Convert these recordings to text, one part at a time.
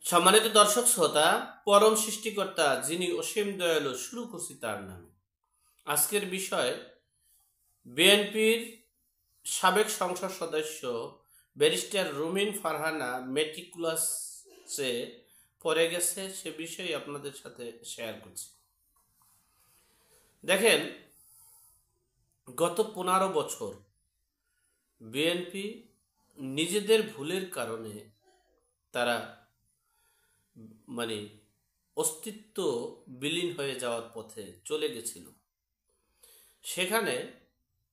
সম্মানিত দর্শক শ্রোতা, পরম সৃষ্টিকর্তা যিনি অসীম দয়ালু, শুরু করছি তার নামে। আজকের বিষয় বিএনপির সাবেক সংসদ সদস্য ব্যারিস্টার রুমিন ফারহানা মেটিকুলাসে পড়ে গেছে, সে বিষয়ে আপনাদের সাথে শেয়ার করছি। দেখেন, গত 15 বছর বিএনপি নিজেদের ভুলের কারণে তারা অস্তিত্ব বিলীন হয়ে যাওয়ার পথে চলে গেছিল। সেখানে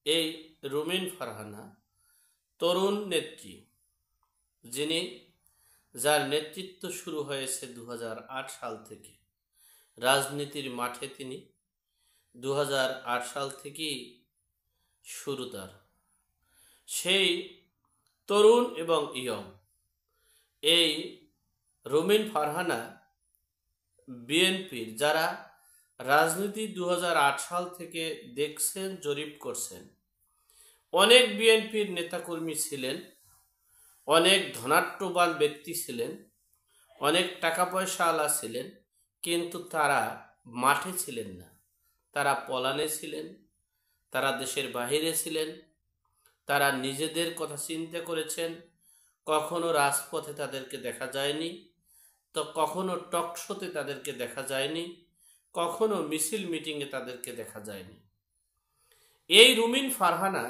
এই রুমিন ফারহানা তরুণ নেত্রী, যার নেতৃত্ব শুরু হয়েছে 2008 সাল থেকে, রাজনীতির মাঠে তিনি 2008 সাল থেকেই শুরু তার। সেই তরুণ এবং ইয়ং এই রুমিন ফারহানা বিএনপির, যারা রাজনীতি 2008 সাল থেকে দেখছেন, জরিপ করছেন, অনেক বিএনপির নেতাকর্মী ছিলেন, অনেক ধনাঢ্যবান ব্যক্তি ছিলেন, অনেক টাকা পয়সা আলা ছিলেন, কিন্তু তারা মাঠে ছিলেন না। তারা পলানে ছিলেন, তারা দেশের বাহিরে ছিলেন, তারা নিজেদের কথা চিন্তা করেছেন। কখনো রাজপথে তাদেরকে দেখা যায়নি, তো কখনো টকশোতে তাদেরকে দেখা যায়নি, কখনো মিছিল মিটিংয়ে তাদেরকে দেখা যায়নি। এই রুমিন ফারহানা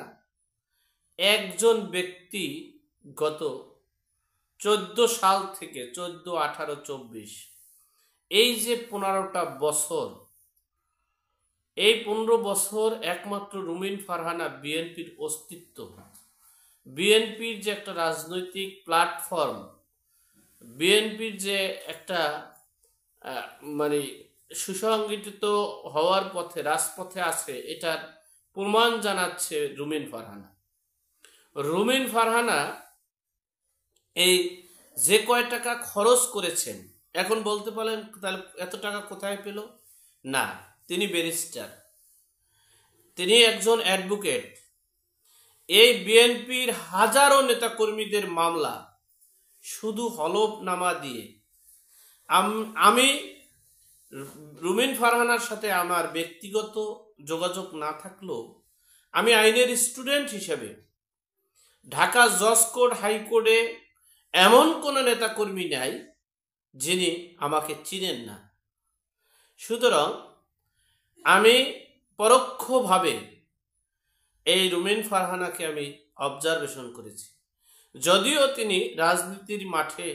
একজন ব্যক্তি গত 14 সাল থেকে 14, 18, 24 এই যে 15টা বছর, এই 15 বছর একমাত্র রুমিন ফারহানা বিএনপির অস্তিত্ব, বিএনপির যে একটা রাজনৈতিক প্ল্যাটফর্ম, বিএনপির যে একটা সুসংগঠিত হওয়ার পথে, রাজপথে আছে, এটার প্রমাণ জানাচ্ছে রুমিন ফারহানা। রুমিন ফারহানা এই যে কয় টাকা খরচ করেছেন, এখন বলতে পারেন তাহলে এত টাকা কোথায় পেল? না, তিনি ব্যারিস্টার, তিনি একজন অ্যাডভোকেট। এই বিএনপির হাজারো নেতাকর্মীদের মামলা শুধু হলফনামা দিয়ে, আমি রুমিন ফারহানার সাথে আমার ব্যক্তিগত যোগাযোগ না থাকলেও আমি আইনের স্টুডেন্ট হিসেবে ঢাকা জজ কোর্ট, হাইকোর্টে এমন কোনো নেতাকর্মী নাই যিনি আমাকে চিনেন না। সুতরাং আমি পরোক্ষভাবে এই রুমিন ফারহানাকে আমি অবজারভেশন করেছি। যদিও তিনি রাজনীতির মাঠে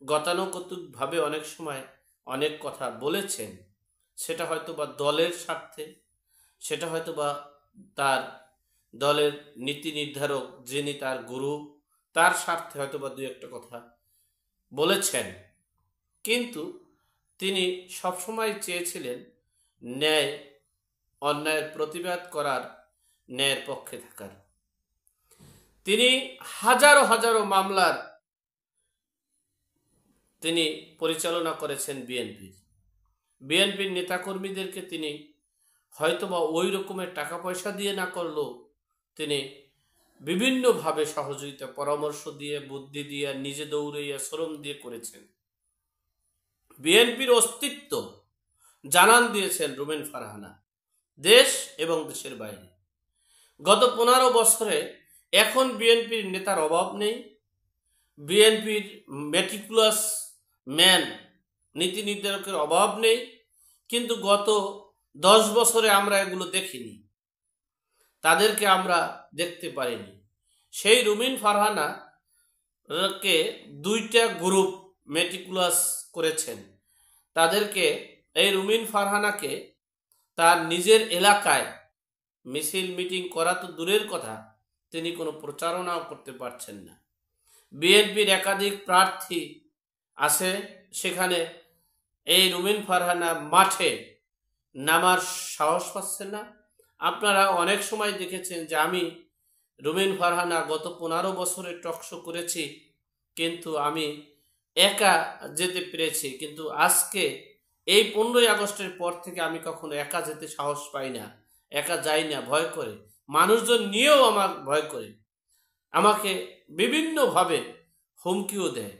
গতানুগতিকভাবে অনেক সময় অনেক কথা বলেছেন, সেটা হয়তো বা দলের স্বার্থে, সেটা হয়তো বা তার দলের নীতি নির্ধারক যিনি তার গুরু, তার স্বার্থে হয়তো বা দুই একটা কথা বলেছেন, কিন্তু তিনি সবসময় চেয়েছিলেন ন্যায় অন্যায়ের প্রতিবাদ করার, ন্যায়ের পক্ষে থাকার। তিনি হাজারো হাজারো মামলার তিনি পরিচালনা করেছেন বিএনপির নেতাকর্মীদেরকে তিনি হয়তোবা ওই রকমের টাকা পয়সা দিয়ে না করলেও তিনি বিভিন্নভাবে সহযোগিতা, পরামর্শ দিয়ে, বুদ্ধি দিয়ে, নিজে দৌড়াইয়া, শ্রম দিয়ে করেছেন। বিএনপির অস্তিত্ব জানান দিয়েছেন রুমিন ফারহানা দেশ এবং দেশের বাইরে। গত 15 বছরে এখন বিএনপির নেতার অভাব নেই, বিএনপির মেটিকুলাস ম্যান, নীতি নির্ধারকের অভাব নেই, কিন্তু গত 10 বছরে আমরা এগুলো দেখিনি, তাদেরকে আমরা দেখতে পারিনি। সেই রুমিন ফারহানাকে দুইটা গ্রুপ মেটিকুলাস করেছেন। তাদেরকে, এই রুমিন ফারহানাকে তার নিজের এলাকায় মিছিল মিটিং করা তো দূরের কথা, তিনি কোনো প্রচারণাও করতে পারছেন না। বিএনপির একাধিক প্রার্থী আছে, সেখানে এই রুমিন ফারহানা মাঠে নামার সাহস পাচ্ছেন না। আপনারা অনেক সময় দেখেছেন যে আমি রুমিন ফারহানা গত 15 বছরে টকশো করেছি, কিন্তু আমি একা যেতে পেরেছি। কিন্তু আজকে এই 15ই আগস্টের পর থেকে আমি কখনো একা যেতে সাহস পাই না, একা যাই না, ভয় করে, মানুষজন নিয়েও আমার ভয় করে, আমাকে বিভিন্নভাবে হুমকিও দেয়।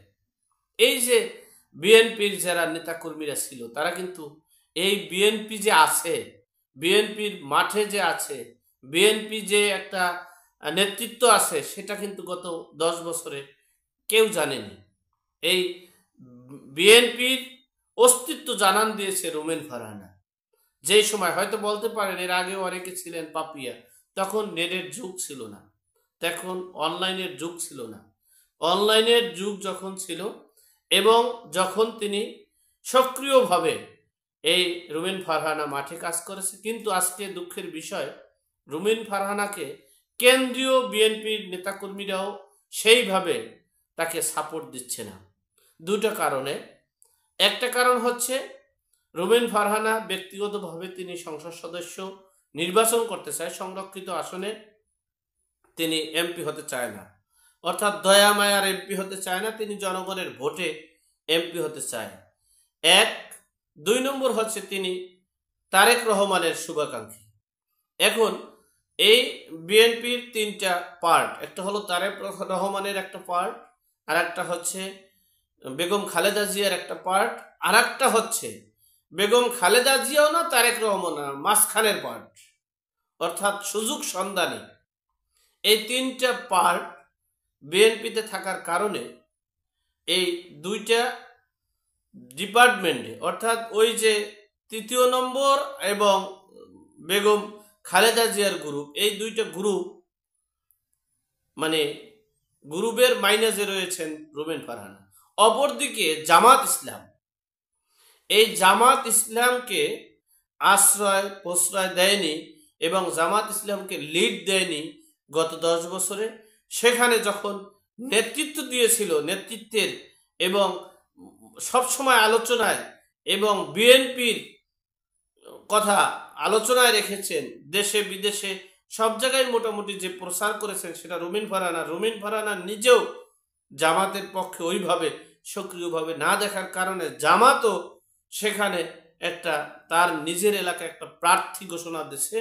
এই যে বিএনপির যারা নেতাকর্মীরা ছিল তারা কিন্তু এই বিএনপি যে আছে, বিএনপির মাঠে যে আছে, বিএনপি যে একটা নেতৃত্ব আছে, সেটা কিন্তু গত 10 বছরে কেউ জানেনি। এই বিএনপির অস্তিত্ব জানান দিয়েছে রুমেন ফারহানা। যেই সময় হয়তো বলতে পারেন এর আগে অনেকে ছিলেন পাপিয়া, তখন নেটের যুগ ছিল না, তখন অনলাইনের যুগ ছিল না। অনলাইনের যুগ যখন ছিল এবং যখন তিনি সক্রিয়ভাবে এই রুমেন ফারহানা মাঠে কাজ করেছে, কিন্তু আজকে দুঃখের বিষয় রুমেন ফারহানাকে কেন্দ্রীয় বিএনপির নেতাকর্মীরাও সেইভাবে তাকে সাপোর্ট দিচ্ছে না। দুটো কারণে। একটা কারণ হচ্ছে রুমেন ফারহানা ব্যক্তিগতভাবে তিনি সংসদ সদস্য নির্বাচন করতে চায়, সংরক্ষিত আসনে তিনি এমপি হতে চায় না, অর্থাৎ দয়া মায়ার এমপি হতে চায় না, তিনি জনগণের ভোটে এমপি হতে চায়। 1, 2 নম্বর হচ্ছে তিনি তারেক রহমানের শুভাকাঙ্ক্ষী। এখন এই বিএনপির 3টা পার্ট, একটা হলো তারেক রহমানের একটা পার্ট, আর একটা হচ্ছে বেগম খালেদা জিয়ার একটা পার্ট, আর একটা হচ্ছে বেগম খালেদা জিয়াও না তারেক রহমান না, মাঝখানের পার্ট, অর্থাৎ সুযোগ সন্ধানী। এই 3টা পার্ট বিএনপিতে থাকার কারণে এই 2টা ডিপার্টমেন্টে, অর্থাৎ ওই যে 3য় নম্বর এবং বেগম খালেদা জিয়ার গ্রুপ, এই 2টা গ্রুপ মানে গ্রুপের মাইনাসে রয়েছেন রুমেন ফারহানা। অপরদিকে জামাত ইসলাম, এই জামাত ইসলামকে আশ্রয় প্রশ্রয় দেয়নি এবং জামাত ইসলামকে লিড দেয়নি গত 10 বছরে। সেখানে যখন নেতৃত্ব দিয়েছিল, নেতৃত্বের এবং সবসময় আলোচনায় এবং বিএনপির কথা আলোচনায় রেখেছেন, দেশে বিদেশে সব জায়গায় মোটামুটি যে প্রচার করেছেন সেটা রুমেন ফারহানা। রুমেন ফারহানা নিজেও জামাতের পক্ষে ওইভাবে সক্রিয়ভাবে না দেখার কারণে জামাতও সেখানে একটা তার নিজের এলাকায় একটা প্রার্থী ঘোষণা দিয়েছে,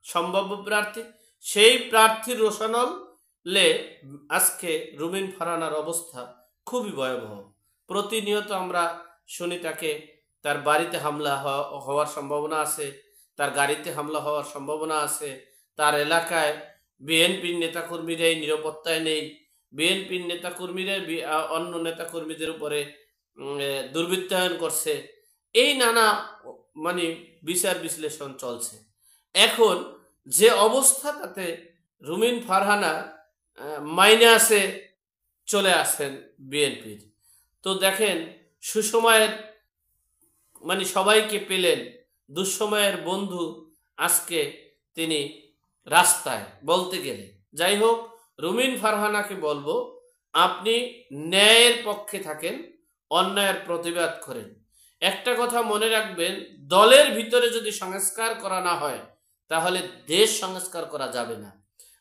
সম্ভাব্য প্রার্থী। সেই প্রার্থীর রোশানলে আজকে রুমেন ফারহানার অবস্থা খুবই ভয়াবহ। প্রতিনিয়ত আমরা শুনি তার বাড়িতে হামলা হওয়ার সম্ভাবনা আছে, তার গাড়িতে হামলা হওয়ার সম্ভাবনা আছে, তার এলাকায় বিএনপির নেতাকর্মীরাই নিরাপত্তায় নেই, বিএনপির নেতাকর্মীরাই অন্য নেতাকর্মীদের উপরে দুর্বৃত্তায়ন করছে। এই নানা বিচার বিশ্লেষণ চলছে। এখন যে অবস্থা, তাতে রুমেন ফারহানা মাইনাসে চলে আসেন বিএনপির। তো দেখেন, সুসময়ের সবাইকে পেলেন, দুঃসময়ের বন্ধু আজকে তিনি রাস্তায় বলতে গেলে। যাই হোক, রুমেন ফারহানাকে বলবো, আপনি ন্যায়ের পক্ষে থাকেন, অন্যায়ের প্রতিবাদ করেন। একটা কথা মনে রাখবেন, দলের ভিতরে যদি সংস্কার করা না হয় তাহলে দেশ সংস্কার করা যাবে না।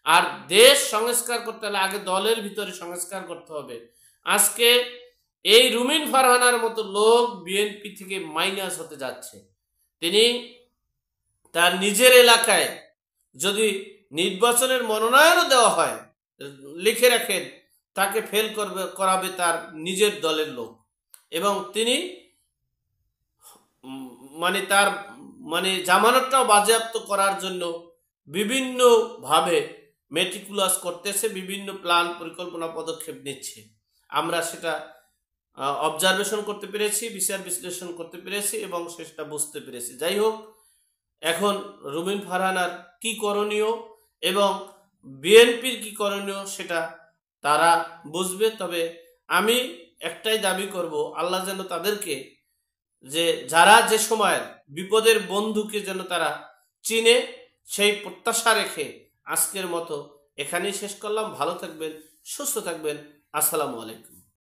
আর দেশ সংস্কার করতে হলে আগে দলের ভিতরে সংস্কার করতে হবে। আজকে এই রুমেন ফারহানার মতো লোক বিএনপি থেকে মাইনাস হতে যাচ্ছে। তিনি তার নিজের এলাকায় যদি নির্বাচনের মনোনয়নও দেওয়া হয়, লিখে রাখেন তাকে ফেল করাবে তার নিজের দলের লোক, এবং তিনি তার জামানতটাও বাজেয়াপ্ত করার জন্য বিভিন্নভাবে মেটিকুলাস করতেছে, বিভিন্ন প্ল্যান পরিকল্পনা পদক্ষেপ নিচ্ছে। আমরা সেটা অবজারভেশন করতে পেরেছি, বিচার বিশ্লেষণ করতে পেরেছি এবং সেটা বুঝতে পেরেছি। যাই হোক, এখন রুমেন ফারহানার কি করণীয় এবং বিএনপির কি করণীয় সেটা তারা বুঝবে। তবে আমি একটাই দাবি করব, আল্লাহ যেন তাদেরকে, যে যারা যে সময়ের বিপদের বন্ধুকে যেন তারা চিনে, সেই প্রত্যাশা রেখে আজকের মতো এখানেই শেষ করলাম। ভালো থাকবেন, সুস্থ থাকবেন। আসসালামু আলাইকুম।